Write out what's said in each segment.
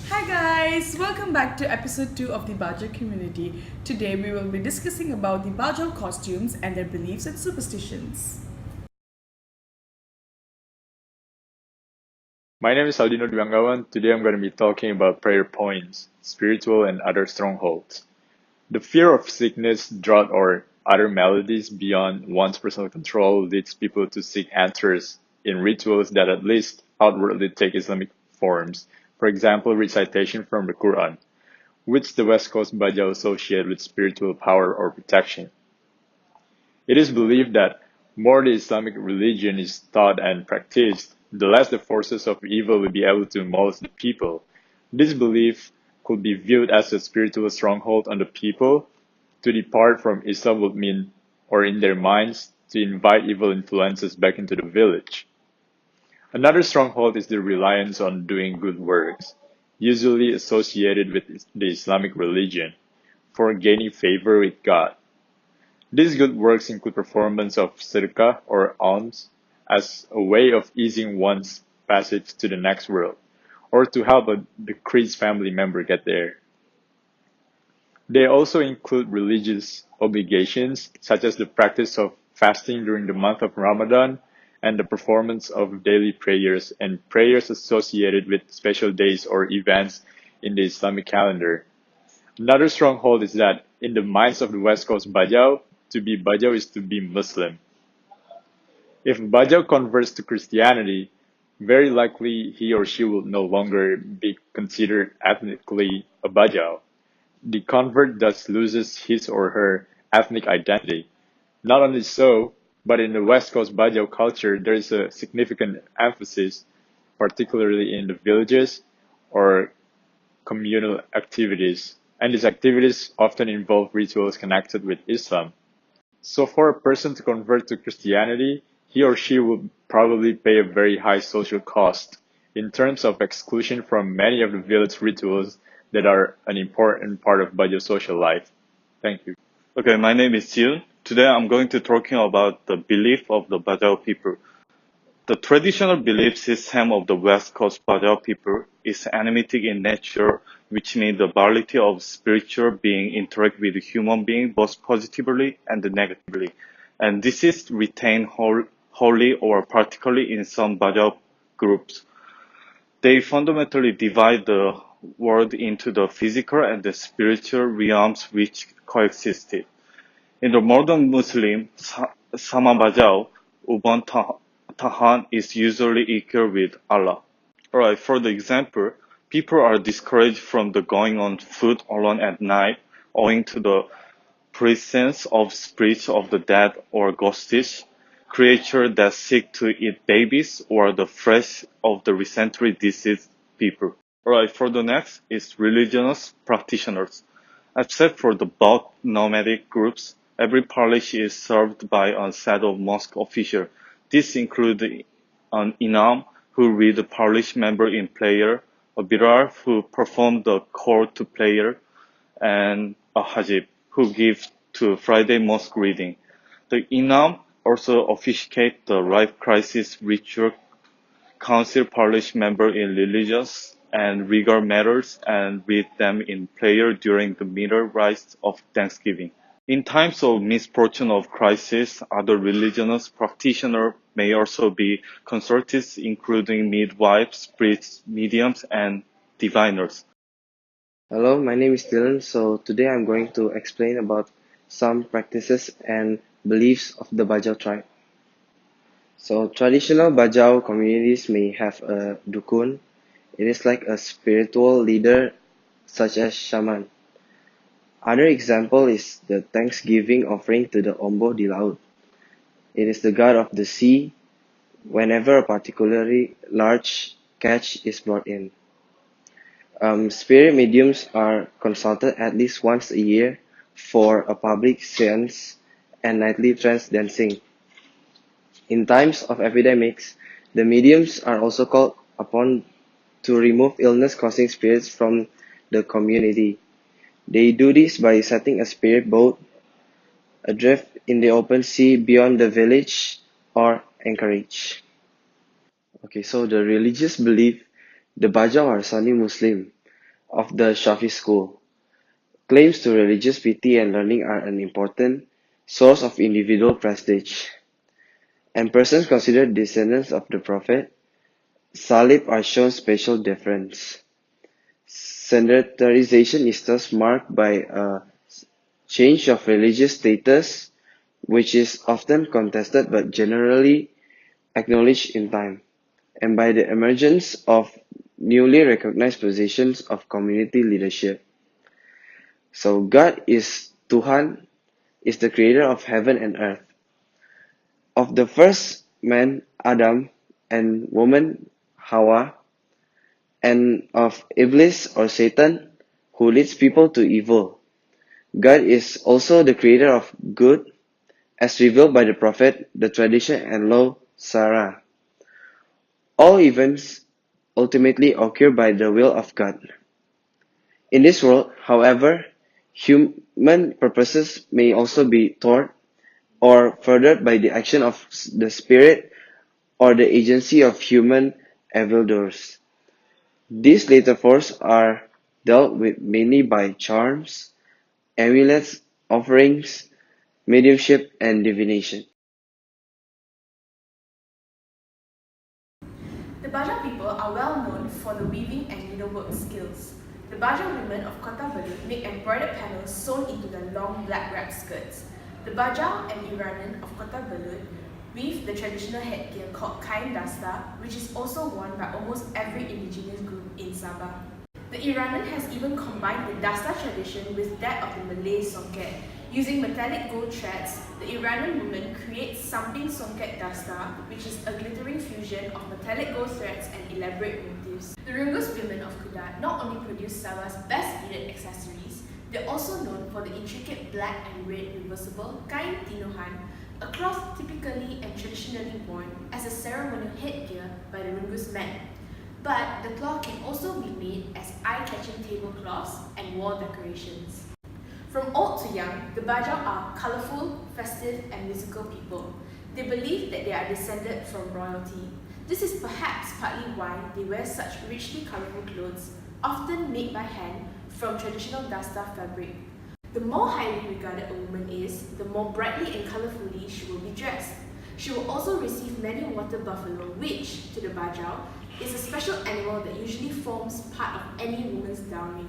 Hi guys, welcome back to episode 2 of the Bajau community. Today we will be discussing about the Bajau costumes and their beliefs and superstitions. My name is Aldino Dwianggawan. Today I'm going to be talking about prayer points, spiritual and other strongholds. The fear of sickness, drought, or other maladies beyond one's personal control leads people to seek answers in rituals that at least outwardly take Islamic forms. For example, recitation from the Quran, which the West Coast Bajau associate with spiritual power or protection. It is believed that more the Islamic religion is taught and practiced, the less the forces of evil will be able to molest the people. This belief could be viewed as a spiritual stronghold on the people. To depart from Islam would mean, or in their minds, to invite evil influences back into the village. Another stronghold is the reliance on doing good works, usually associated with the Islamic religion, for gaining favor with God. These good works include performance of sedekah or alms as a way of easing one's passage to the next world, or to help a decreased family member get there. They also include religious obligations, such as the practice of fasting during the month of Ramadan and the performance of daily prayers and prayers associated with special days or events in the Islamic calendar. Another stronghold is that in the minds of the West Coast Bajau, to be Bajau is to be Muslim. If Bajau converts to Christianity, very likely he or she will no longer be considered ethnically a Bajau. The convert thus loses his or her ethnic identity. Not only so, but in the West Coast Bajau culture, there is a significant emphasis, particularly in the villages or communal activities, and these activities often involve rituals connected with Islam. So for a person to convert to Christianity, he or she would probably pay a very high social cost in terms of exclusion from many of the village rituals that are an important part of Bajo's social life. Thank you. Okay, my name is Jiun. Today I'm going to talking about the belief of the Bajau people. The traditional belief system of the West Coast Bajau people is animic in nature, which means the ability of spiritual being interact with human being both positively and negatively. And this is retained wholly or particularly in some Bajau groups. They fundamentally divide the world into the physical and the spiritual realms which coexisted. In the modern Muslim, Sama Bajau, Uban Tahan is usually equal with Allah. Alright, for the example, people are discouraged from the going on foot alone at night owing to the presence of spirits of the dead or ghostish creatures that seek to eat babies or the flesh of the recently deceased people. Alright, for the next is religious practitioners. Except for the bulk nomadic groups, every parish is served by a set of mosque officials. This includes an imam who read the parish member in prayer, a birar who perform the call to prayer, and a hajib who gives to Friday mosque reading. The imam also officiates the life crisis ritual, counsel parish member in religious and legal matters, and lead them in prayer during the middle rites of Thanksgiving. In times of misfortune or crisis, other religious practitioners may also be consulted, including midwives, priests, mediums, and diviners. Hello, my name is Dylan. So today I'm going to explain about some practices and beliefs of the Bajau tribe. So traditional Bajau communities may have a dukun. It is like a spiritual leader such as shaman. Other example is the Thanksgiving offering to the Ombo di Laut. It is the god of the sea whenever a particularly large catch is brought in. Spirit mediums are consulted at least once a year for a public seance and nightly trance dancing. In times of epidemics, the mediums are also called upon to remove illness-causing spirits from the community. They do this by setting a spirit boat adrift in the open sea beyond the village or anchorage. Okay, so the religious belief, the Bajau are Sunni Muslim. of the Shafi school. Claims to religious piety and learning are an important source of individual prestige, and persons considered descendants of the Prophet Salib are shown special deference. Standardization is thus marked by a change of religious status, which is often contested but generally acknowledged in time, and by the emergence of newly recognized positions of community leadership. So God is Tuhan, is the creator of heaven and earth. Of the first man, Adam, and woman, Hawa, and of Iblis or Satan, who leads people to evil. God is also the creator of good, as revealed by the prophet, the tradition, and law, Sarah. All events ultimately occur by the will of God. In this world, however, human purposes may also be thwarted or furthered by the action of the spirit or the agency of human evildoers. These later forces are dealt with mainly by charms, amulets, offerings, mediumship, and divination. The Bajau people are well known for the weaving and needlework skills. The Bajau women of Kota Belud make embroidered panels sewn into their long black wrap skirts. The Bajau and Iranian of Kota Belud weave the traditional headgear called kain dasta, which is also worn by almost every indigenous group in Sabah. The Iranian has even combined the dasta tradition with that of the Malay songket. Using metallic gold threads, the Iranian woman creates samping songket dasta, which is a glittering fusion of metallic gold threads and elaborate motifs. The Rungus women of Kudat not only produce Sabah's best beaded accessories, they're also known for the intricate black and red reversible kain tinohan, a cloth typically and traditionally worn as a ceremonial headgear by the Rungus men. But the cloth can also be made as eye-catching tablecloths and wall decorations. From old to young, the Bajau are colourful, festive, and musical people. They believe that they are descended from royalty. This is perhaps partly why they wear such richly colourful clothes, often made by hand from traditional dasta fabric. The more highly regarded a woman is, the more brightly and colourfully she will be dressed. She will also receive many water buffalo, which, to the Bajau, is a special animal that usually forms part of any woman's dowry.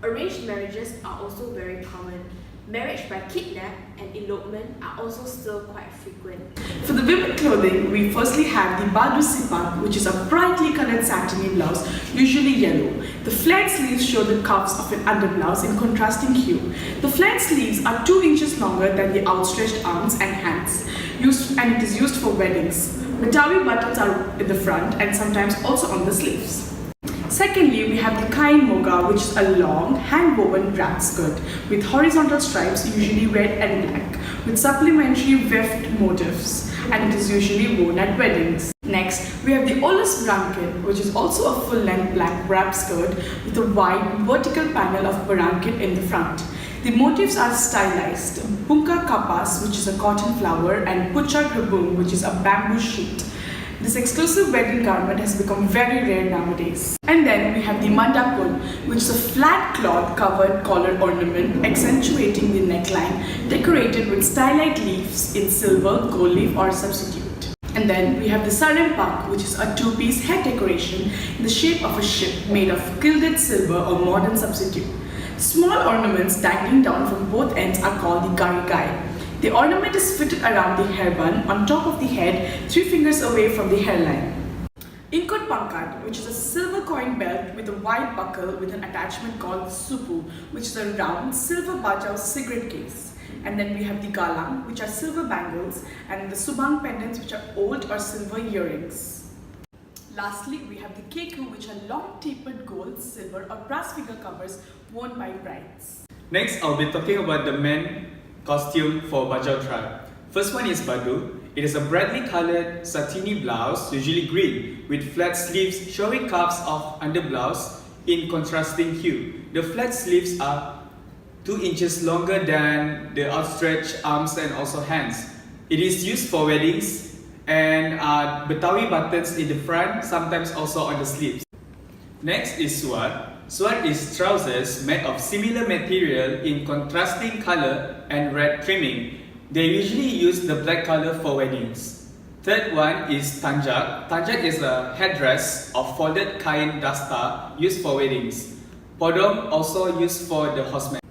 Arranged marriages are also very common. Marriage by kidnap and elopement are also still quite frequent. For the women clothing, we firstly have the badu sipak, which is a brightly coloured satiny blouse, usually yellow. The flared sleeves show the cuffs of an underblouse in contrasting hue. The flared sleeves are 2 inches longer than the outstretched arms and hands, and it is used for weddings. Betawi buttons are in the front and sometimes also on the sleeves. Secondly, we have the kain moga, which is a long, hand-woven wrap skirt with horizontal stripes, usually red and black, with supplementary weft motifs, and it is usually worn at weddings. Next, we have the olas blanket, which is also a full-length black wrap skirt with a wide vertical panel of blanket in the front. The motifs are stylized: punka kapas, which is a cotton flower, and pucha grabung, which is a bamboo shoot. This exclusive wedding garment has become very rare nowadays. And then we have the mandapun, which is a flat cloth covered collar ornament accentuating the neckline, decorated with stylite leaves in silver, gold leaf or substitute. And then we have the sarempak, which is a 2-piece head decoration in the shape of a ship made of gilded silver or modern substitute. Small ornaments dangling down from both ends are called the garigai. The ornament is fitted around the hairband on top of the head, 3 fingers away from the hairline. Inkot pangkat, which is a silver coin belt with a wide buckle with an attachment called supu, which is a round silver Bajau cigarette case. And then we have the galang, which are silver bangles, and the subang pendants, which are old or silver earrings. Lastly, we have the keku, which are long tapered gold, silver or brass figure covers worn by brides. Next, I'll be talking about the men costume for Bajau tribe. First one is badu. It is a brightly coloured satiny blouse, usually green, with flat sleeves showing cuffs of underblouse in contrasting hue. The flat sleeves are 2 inches longer than the outstretched arms and also hands. It is used for weddings and Betawi buttons in the front, sometimes also on the sleeves. Next is suat. Suat is trousers made of similar material in contrasting color and red trimming. They usually use the black color for weddings. Third one is tanjak. Tanjak is a headdress of folded kain dasta used for weddings. Podom also used for the horsemen.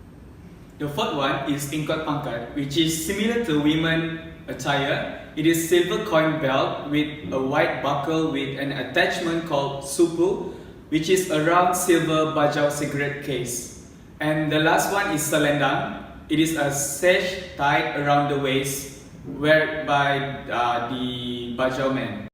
The fourth one is ingkot pangkat, which is similar to women attire. It is silver coin belt with a white buckle with an attachment called supu, which is a round silver Bajau cigarette case. And the last one is selendang. It is a sash tied around the waist, wear by the Bajau men.